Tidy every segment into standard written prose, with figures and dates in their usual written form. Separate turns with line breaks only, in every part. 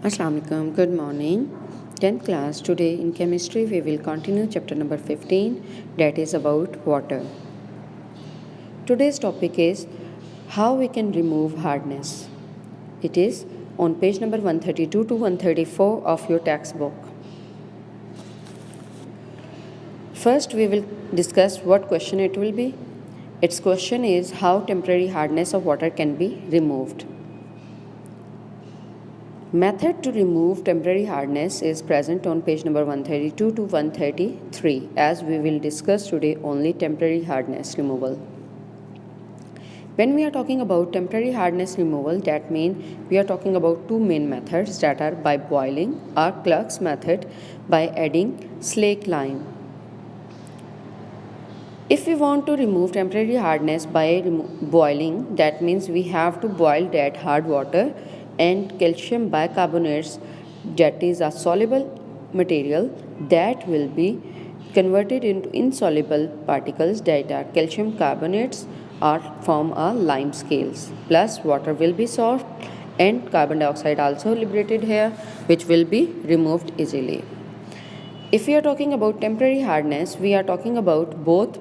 Assalamualaikum. Good morning. 10th class. Today in chemistry we will continue chapter number 15, that is about water. Today's topic is how we can remove hardness. It is on page number 132 to 134 of your textbook. First we will discuss what question it will be. Its question is how temporary hardness of water can be removed. Method to remove temporary hardness is present on page number 132 to 133, as we will discuss today only temporary hardness removal. When we are talking about temporary hardness removal, that means we are talking about two main methods, that are by boiling or Clark's method by adding slaked lime. If we want to remove temporary hardness by boiling, that means we have to boil that hard water and calcium bicarbonates, that is a soluble material that will be converted into insoluble particles, that are calcium carbonates, or form a lime scales. Plus water will be soft and carbon dioxide also liberated here, which will be removed easily. If we are talking about temporary hardness, we are talking about both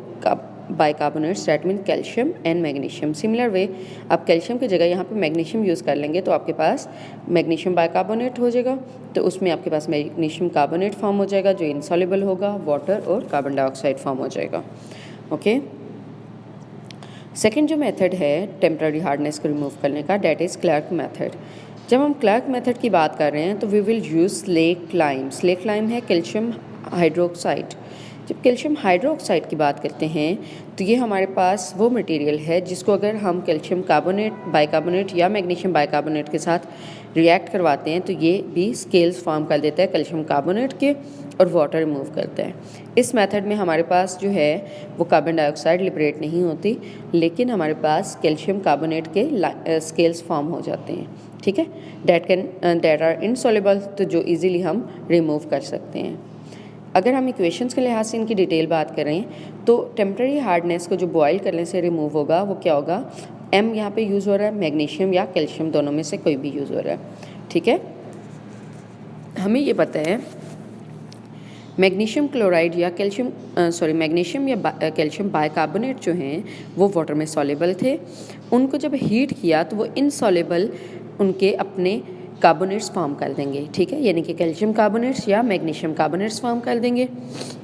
bicarbonates, that mean calcium and magnesium. Similar way आप calcium की जगह यहाँ पे magnesium use कर लेंगे तो आपके पास magnesium bicarbonate हो जाएगा, तो उसमें आपके पास मैग्नीशियम कार्बोनेट फॉर्म हो जाएगा जो इनसॉल्युबल होगा, वाटर और कार्बन डाइऑक्साइड फॉर्म हो जाएगा. ओके. सेकेंड जो मेथड है टेम्पररी हार्डनेस को रिमूव करने का, डैट इज़ क्लार्क मेथड. जब हम क्लार्क मेथड की बात कर रहे हैं तो we will use slaked lime. Slaked lime है कैल्शियम हाइड्रोक्साइड. जब कैल्शियम हाइड्रोक्साइड की बात करते हैं तो ये हमारे पास वो मटेरियल है जिसको अगर हम कैल्शियम कार्बोनेट, बाइकार्बोनेट या मैग्नीशियम बाइकार्बोनेट के साथ रिएक्ट करवाते हैं तो ये भी स्केल्स फॉर्म कर देता है कैल्शियम कार्बोनेट के और वाटर रिमूव करता है. इस मेथड में हमारे पास जो है वो कार्बन डाइऑक्साइड लिबरेट नहीं होती, लेकिन हमारे पास कैल्शियम कार्बोनेट के स्केल्स फॉर्म हो जाते हैं. ठीक है, दैट आर इनसॉल्युबल, तो जो इजीली हम रिमूव कर सकते हैं. अगर हम इक्वेशंस के लिहाज से इनकी डिटेल बात करें तो टेम्पररी हार्डनेस को जो बॉयल करने से रिमूव होगा वो क्या होगा, एम यहाँ पे यूज़ हो रहा है, मैग्नीशियम या कैल्शियम दोनों में से कोई भी यूज़ हो रहा है. ठीक है, हमें ये पता है मैग्नीशियम क्लोराइड या मैग्नीशियम या कैल्शियम बाइकार्बोनेट जो हैं वो वाटर में सॉल्युबल थे. उनको जब हीट किया तो वो इनसॉल्युबल उनके अपने कार्बोनेट्स फॉर्म कर देंगे. ठीक है, यानी कि कैल्शियम कार्बोनेट्स या मैग्नीशियम कार्बोनेट्स फॉर्म कर देंगे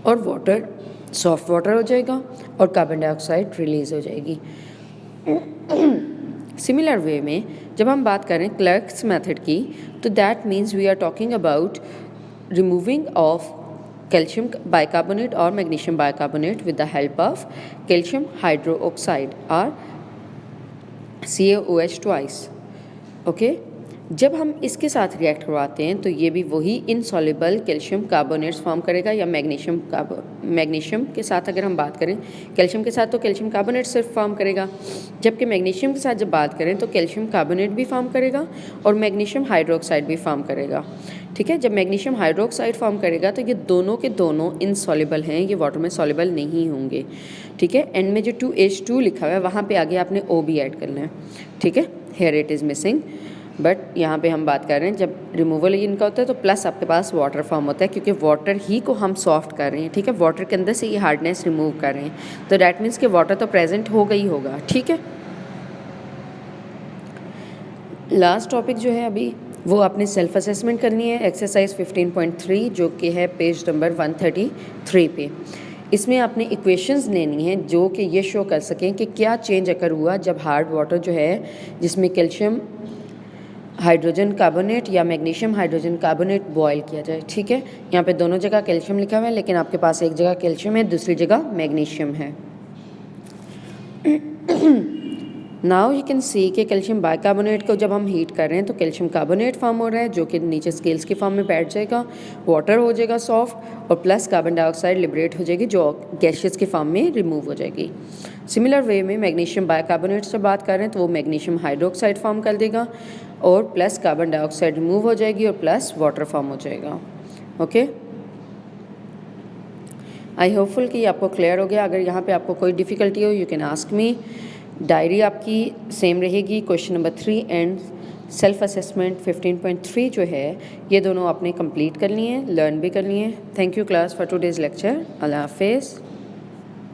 और वाटर सॉफ्ट वाटर हो जाएगा और कार्बन डाइऑक्साइड रिलीज हो जाएगी. सिमिलर वे में जब हम बात करें क्लार्क्स मेथड की तो that means we are talking about removing of calcium bicarbonate or magnesium bicarbonate with the help of calcium hydroxide or CaOH twice. Okay. जब हम इसके साथ रिएक्ट करवाते हैं तो ये भी वही इनसॉल्युबल कैल्शियम कार्बोनेट्स फॉर्म करेगा या मैग्नीशियम के साथ अगर हम बात करें, कैल्शियम के साथ तो कैल्शियम कार्बोनेट सिर्फ फॉर्म करेगा, जबकि मैग्नीशियम के साथ जब बात करें तो कैल्शियम कार्बोनेट भी फॉर्म करेगा और मैग्नीशियम हाइड्रोक्साइड भी फॉर्म करेगा. ठीक है, जब मैग्नीशियम हाइड्रोक्साइड फॉर्म करेगा तो ये दोनों के दोनों इनसॉल्युबल हैं, ये वाटर में सॉल्युबल नहीं होंगे. ठीक है, एंड में जो 2H2 लिखा हुआ है वहाँ पे आगे आपने O भी ऐड करना है. ठीक है, here it is missing, but यहाँ पे हम बात कर रहे हैं जब रिमूवल इनका होता है तो प्लस आपके पास वाटर फॉर्म होता है, क्योंकि वाटर ही को हम सॉफ्ट कर रहे हैं. ठीक है, वाटर के अंदर से ये हार्डनेस रिमूव कर रहे हैं, तो डैट मीन्स कि वाटर तो प्रेजेंट होगा ही होगा. ठीक है, लास्ट टॉपिक जो है अभी वो आपने सेल्फ असेसमेंट करनी है, एक्सरसाइज 15.3 जो कि है पेज नंबर 133 पे. इसमें आपने इक्वेशंस लेनी है जो कि ये शो कर सकें कि क्या चेंज अकर हुआ जब हार्ड वाटर जो है जिसमें कैल्शियम हाइड्रोजन कार्बोनेट या मैग्नीशियम हाइड्रोजन कार्बोनेट बॉयल किया जाए. ठीक है, यहाँ पे दोनों जगह कैल्शियम लिखा हुआ है, लेकिन आपके पास एक जगह कैल्शियम है, दूसरी जगह मैग्नीशियम है. नाउ यू कैन सी कि कैल्शियम बाइकार्बोनेट को जब हम हीट कर रहे हैं तो कैल्शियम कार्बोनेट फॉर्म हो रहा है जो कि नीचे स्केल्स के फॉर्म में बैठ जाएगा, वाटर हो जाएगा सॉफ्ट और प्लस कार्बन डाइऑक्साइड लिबरेट हो जाएगी जो गैसेस के फॉर्म में रिमूव हो जाएगी. सिमिलर वे में मैग्नीशियम बाइकार्बोनेट से बात कर रहे हैं तो वो मैग्नीशियम हाइड्रोक्साइड फॉर्म कर देगा और प्लस कार्बन डाइऑक्साइड रिमूव हो जाएगी और प्लस वाटर फॉर्म हो जाएगा. ओके, आई होपफुल कि आपको क्लियर हो गया. अगर यहाँ पे आपको कोई डिफ़िकल्टी हो you can ask me. Diary आपकी सेम रहेगी, question number 3 and self assessment 15.3 जो है ये दोनों आपने कंप्लीट कर लिए हैं, लर्न भी कर लिए हैं। Thank you class for today's lecture. अल्लाह हाफिज़।